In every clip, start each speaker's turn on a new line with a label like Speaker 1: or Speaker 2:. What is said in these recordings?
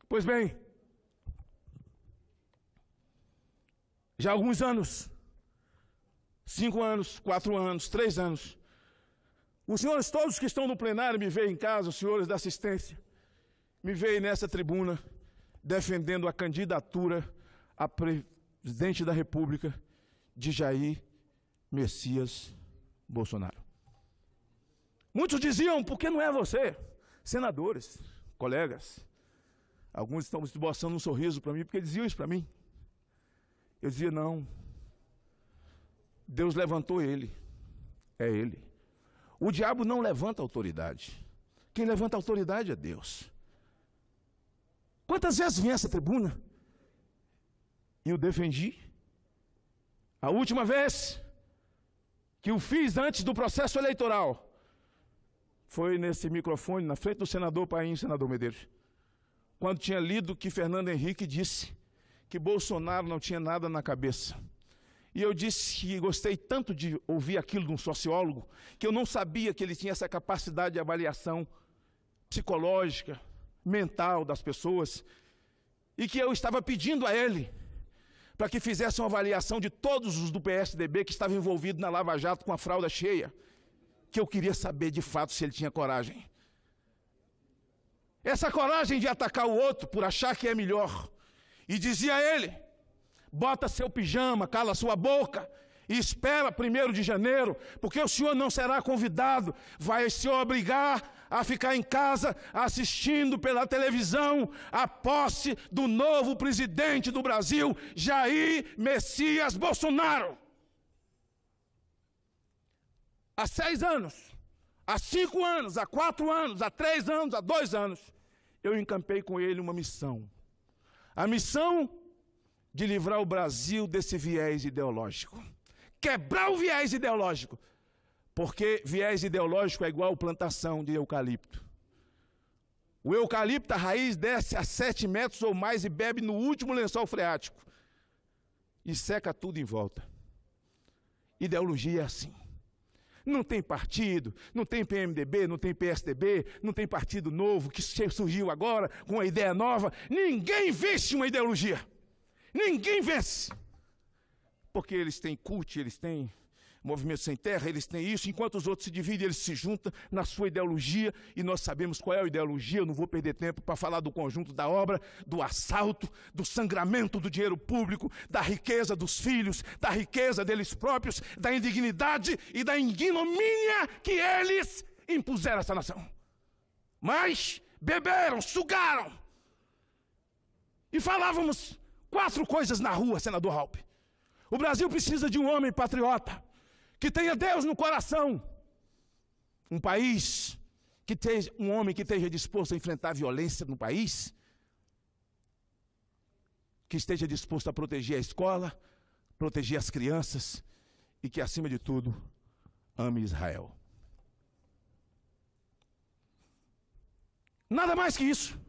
Speaker 1: Pois bem, já há alguns anos, 5 anos, 4 anos, 3 anos, os senhores todos que estão no plenário me veem em casa, os senhores da assistência, me veem nessa tribuna defendendo a candidatura a presidente da República de Jair Messias Bolsonaro. Muitos diziam, por que não é você? Senadores, colegas, alguns estão esboçando um sorriso para mim, porque diziam isso para mim. Eu dizia, não, Deus levantou ele, é ele. O diabo não levanta autoridade. Quem levanta autoridade é Deus. Quantas vezes vim a essa tribuna e o defendi? A última vez que o fiz antes do processo eleitoral foi nesse microfone, na frente do senador Paim, senador Medeiros, quando tinha lido que Fernando Henrique disse que Bolsonaro não tinha nada na cabeça. E eu disse que gostei tanto de ouvir aquilo de um sociólogo, que eu não sabia que ele tinha essa capacidade de avaliação psicológica, mental das pessoas, e que eu estava pedindo a ele para que fizesse uma avaliação de todos os do PSDB que estavam envolvidos na Lava Jato com a fralda cheia, que eu queria saber de fato se ele tinha coragem. Essa coragem de atacar o outro por achar que é melhor. E dizia a ele, bota seu pijama, cala sua boca e espera 1º de janeiro, porque o senhor não será convidado, vai se obrigar a ficar em casa assistindo pela televisão a posse do novo presidente do Brasil, Jair Messias Bolsonaro. Há 6 anos, há 5 anos, há 4 anos, há 3 anos, há 2 anos, eu encampei com ele uma missão. A missão de livrar o Brasil desse viés ideológico. Quebrar o viés ideológico. Porque viés ideológico é igual plantação de eucalipto. O eucalipto, a raiz desce a 7 metros ou mais e bebe no último lençol freático. E seca tudo em volta. Ideologia é assim. Não tem partido, não tem PMDB, não tem PSDB, não tem partido novo que surgiu agora com uma ideia nova. Ninguém vence uma ideologia. Ninguém vence. Porque eles têm CUT, eles têm Movimento Sem Terra, eles têm isso. Enquanto os outros se dividem, eles se juntam na sua ideologia. E nós sabemos qual é a ideologia. Eu não vou perder tempo para falar do conjunto da obra, do assalto, do sangramento do dinheiro público, da riqueza dos filhos, da riqueza deles próprios, da indignidade e da ignomínia que eles impuseram a essa nação. Mas beberam, sugaram. E falávamos 4 coisas na rua, senador Raup. O Brasil precisa de um homem patriota, que tenha Deus no coração. Um país, um homem que esteja disposto a enfrentar a violência no país, que esteja disposto a proteger a escola, proteger as crianças e que, acima de tudo, ame Israel. Nada mais que isso.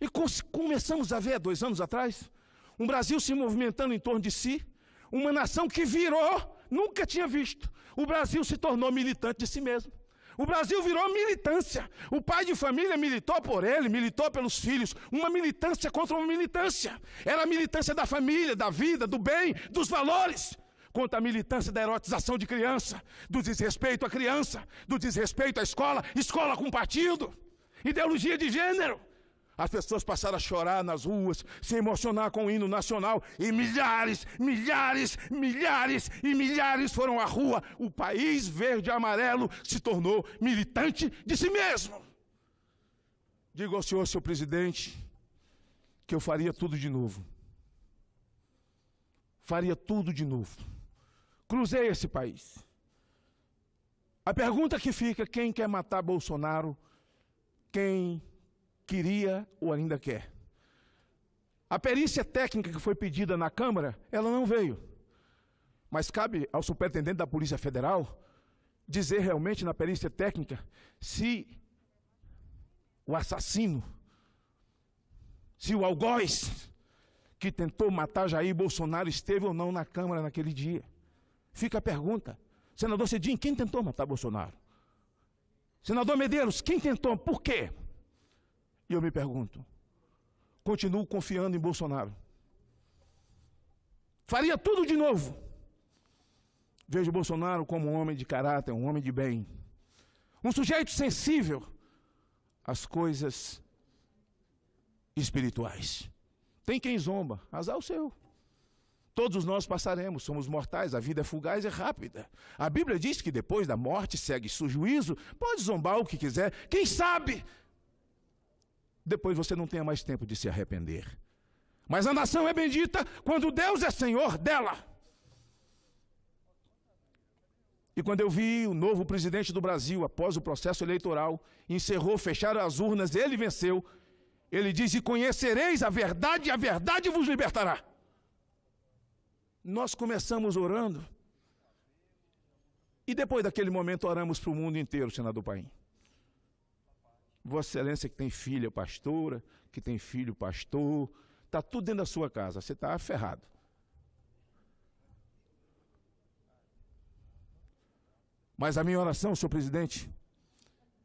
Speaker 1: E começamos a ver, há 2 anos atrás, um Brasil se movimentando em torno de si, uma nação que virou, nunca tinha visto. O Brasil se tornou militante de si mesmo. O Brasil virou militância. O pai de família militou por ele, militou pelos filhos. Uma militância contra uma militância. Era a militância da família, da vida, do bem, dos valores. Contra a militância da erotização de criança, do desrespeito à criança, do desrespeito à escola, escola com partido, ideologia de gênero. As pessoas passaram a chorar nas ruas, se emocionar com o hino nacional, e milhares, milhares, milhares e milhares foram à rua. O país verde e amarelo se tornou militante de si mesmo. Digo ao senhor, seu presidente, que eu faria tudo de novo. Faria tudo de novo. Cruzei esse país. A pergunta que fica, quem quer matar Bolsonaro? Quem queria ou ainda quer? A perícia técnica que foi pedida na Câmara, ela não veio. Mas cabe ao superintendente da Polícia Federal dizer realmente na perícia técnica se o assassino, se o algoz que tentou matar Jair Bolsonaro esteve ou não na Câmara naquele dia. Fica a pergunta. Senador Cidinho, quem tentou matar Bolsonaro? Senador Medeiros, quem tentou? Por quê? E eu me pergunto, continuo confiando em Bolsonaro. Faria tudo de novo. Vejo Bolsonaro como um homem de caráter, um homem de bem. Um sujeito sensível às coisas espirituais. Tem quem zomba, azar o seu. Todos nós passaremos, somos mortais, a vida é fugaz e rápida. A Bíblia diz que depois da morte segue-se o juízo. Pode zombar o que quiser, quem sabe depois você não tenha mais tempo de se arrepender. Mas a nação é bendita quando Deus é Senhor dela. E quando eu vi o novo presidente do Brasil, após o processo eleitoral, encerrou, fecharam as urnas, ele venceu. Ele diz, e conhecereis a verdade vos libertará. Nós começamos orando, e depois daquele momento oramos para o mundo inteiro, senador Paim. Vossa Excelência que tem filha pastora, que tem filho pastor, está tudo dentro da sua casa, você está ferrado. Mas a minha oração, senhor presidente,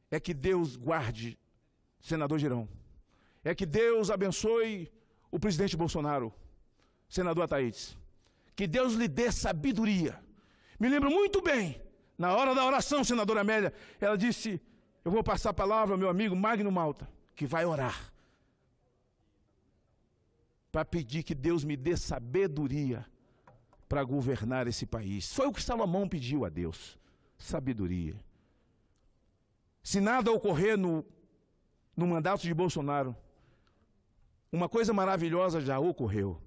Speaker 1: é que Deus guarde senador Girão. É que Deus abençoe o presidente Bolsonaro, senador Ataídes. Que Deus lhe dê sabedoria. Me lembro muito bem, na hora da oração, senadora Amélia, ela disse, eu vou passar a palavra ao meu amigo Magno Malta, que vai orar, para pedir que Deus me dê sabedoria para governar esse país. Foi o que Salomão pediu a Deus. Sabedoria. Se nada ocorrer no mandato de Bolsonaro, uma coisa maravilhosa já ocorreu.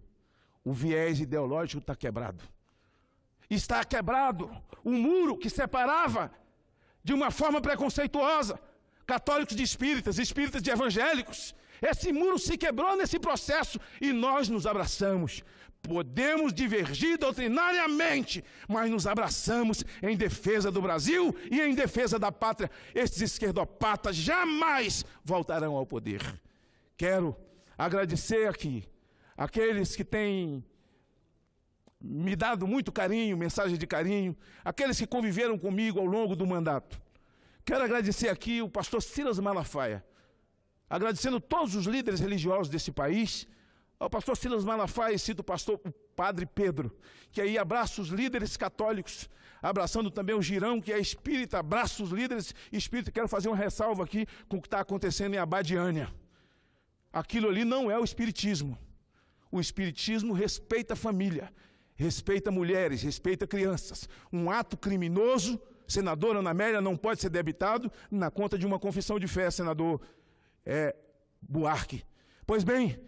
Speaker 1: O viés ideológico está quebrado. Está quebrado o muro que separava de uma forma preconceituosa católicos de espíritas, espíritas de evangélicos. Esse muro se quebrou nesse processo e nós nos abraçamos. Podemos divergir doutrinariamente, mas nos abraçamos em defesa do Brasil e em defesa da pátria. Esses esquerdopatas jamais voltarão ao poder. Quero agradecer aqui aqueles que têm me dado muito carinho, mensagem de carinho, aqueles que conviveram comigo ao longo do mandato. Quero agradecer aqui o pastor Silas Malafaia, agradecendo todos os líderes religiosos desse país. Ao pastor Silas Malafaia, cito o padre Pedro, que aí abraça os líderes católicos, abraçando também o Girão, que é espírita, abraça os líderes espíritas. Quero fazer uma ressalva aqui com o que está acontecendo em Abadiânia. Aquilo ali não é o espiritismo. O espiritismo respeita a família, respeita mulheres, respeita crianças. Um ato criminoso, senadora Ana Amélia, não pode ser debitado na conta de uma confissão de fé, senador Buarque. Pois bem,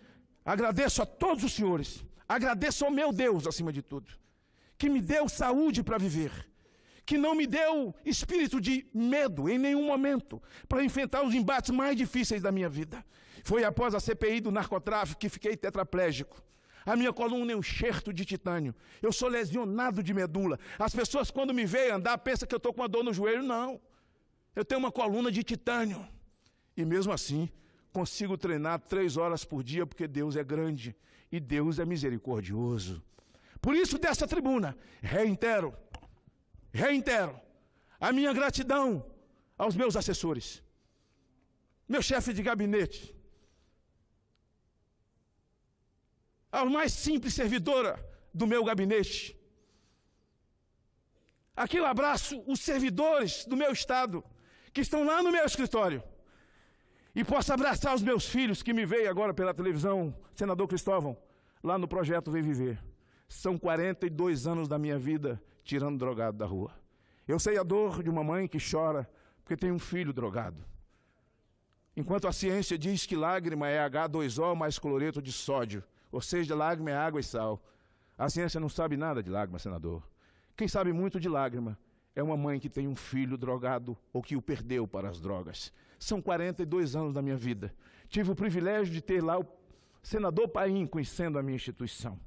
Speaker 1: agradeço a todos os senhores, agradeço ao meu Deus, acima de tudo, que me deu saúde para viver, que não me deu espírito de medo em nenhum momento, para enfrentar os embates mais difíceis da minha vida. Foi após a CPI do narcotráfico que fiquei tetraplégico. A minha coluna é um enxerto de titânio. Eu sou lesionado de medula. As pessoas, quando me veem andar, pensam que eu estou com uma dor no joelho. Não. Eu tenho uma coluna de titânio. E mesmo assim, consigo treinar 3 horas por dia, porque Deus é grande e Deus é misericordioso. Por isso, dessa tribuna, reitero a minha gratidão aos meus assessores, meu chefe de gabinete, a mais simples servidora do meu gabinete. Aqui eu abraço os servidores do meu estado, que estão lá no meu escritório. E posso abraçar os meus filhos, que me veem agora pela televisão, senador Cristóvão, lá no projeto Vem Viver. São 42 anos da minha vida tirando drogado da rua. Eu sei a dor de uma mãe que chora porque tem um filho drogado. Enquanto a ciência diz que lágrima é H2O mais cloreto de sódio, ou seja, lágrima é água e sal. A ciência não sabe nada de lágrima, senador. Quem sabe muito de lágrima é uma mãe que tem um filho drogado ou que o perdeu para as drogas. São 42 anos da minha vida. Tive o privilégio de ter lá o senador Paim conhecendo a minha instituição.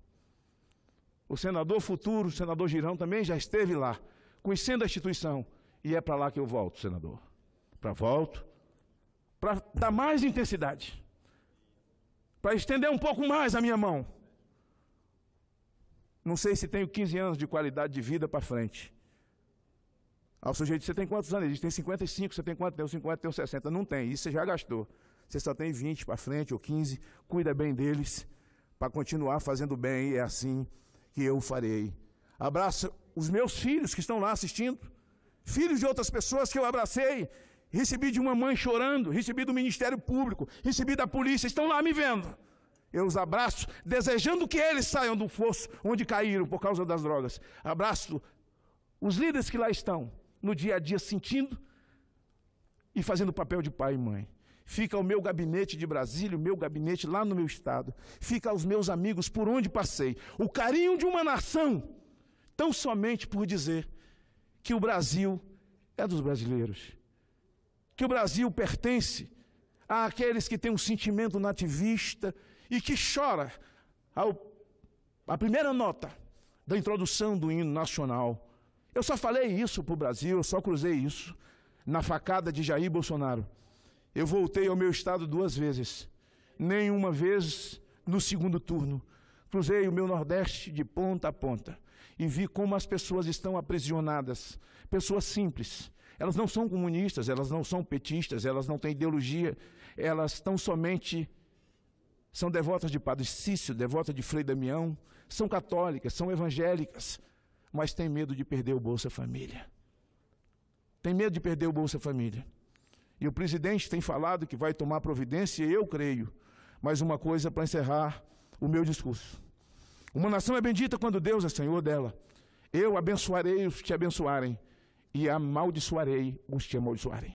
Speaker 1: O senador futuro, o senador Girão, também já esteve lá, conhecendo a instituição. E é para lá que eu volto, senador. Para dar mais intensidade. Para estender um pouco mais a minha mão. Não sei se tenho 15 anos de qualidade de vida para frente. Ao sujeito, você tem quantos anos? Ele diz, tem 55, você tem quanto? Tenho 50, tenho 60. Não tem, isso você já gastou. Você só tem 20 para frente ou 15, cuida bem deles, para continuar fazendo bem, é assim que eu farei. Abraço os meus filhos que estão lá assistindo, filhos de outras pessoas que eu abracei, recebi de uma mãe chorando, recebi do Ministério Público, recebi da polícia, estão lá me vendo. Eu os abraço, desejando que eles saiam do fosso onde caíram por causa das drogas. Abraço os líderes que lá estão, no dia a dia, sentindo e fazendo o papel de pai e mãe. Fica o meu gabinete de Brasília, o meu gabinete lá no meu estado. Fica os meus amigos por onde passei. O carinho de uma nação, tão somente por dizer que o Brasil é dos brasileiros. Que o Brasil pertence àqueles que têm um sentimento nativista e que chora a primeira nota da introdução do hino nacional. Eu só falei isso para o Brasil, eu só cruzei isso na facada de Jair Bolsonaro. Eu voltei ao meu estado 2 vezes, nenhuma vez no segundo turno. Cruzei o meu Nordeste de ponta a ponta e vi como as pessoas estão aprisionadas, pessoas simples. Elas não são comunistas, elas não são petistas, elas não têm ideologia, elas estão somente, são devotas de Padre Cício, devotas de Frei Damião, são católicas, são evangélicas, mas têm medo de perder o Bolsa Família. Tem medo de perder o Bolsa Família. E o presidente tem falado que vai tomar providência, e eu creio. Mais uma coisa para encerrar o meu discurso. Uma nação é bendita quando Deus é Senhor dela. Eu abençoarei os que te abençoarem, e amaldiçoarei os que te amaldiçoarem.